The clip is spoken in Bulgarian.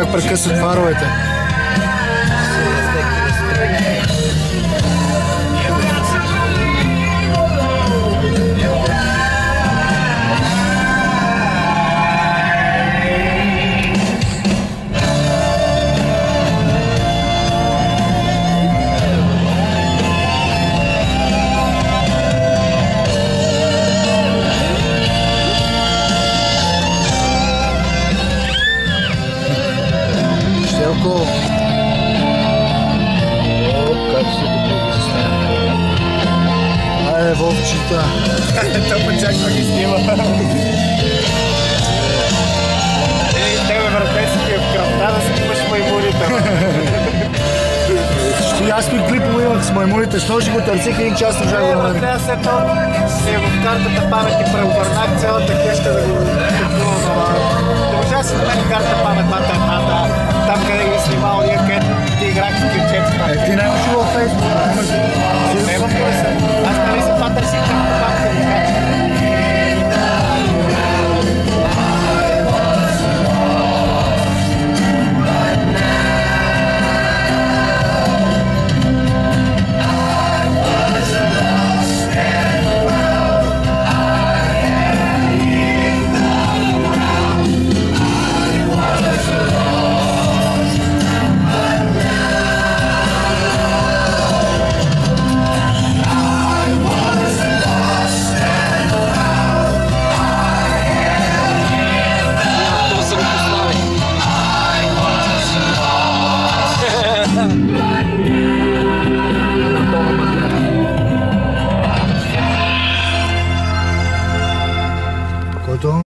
как прекъсват фаровете. Айде, Вовчета. Това чак да ги снима. Тебе европейски в кръвта да си имаш маймуните. Аз при клипове имах с маймуните, с нощи го търсих един час на жаго на мен. Трябва след това си в картата памет и преобърнах цялата кеща да го купувам. Да можа си да мен карта памет на тъмната, там къде ги снимал ние, където ти играх с кирчета. Ти нямаш ли във Фейсбук? Аз нали си това търсих карта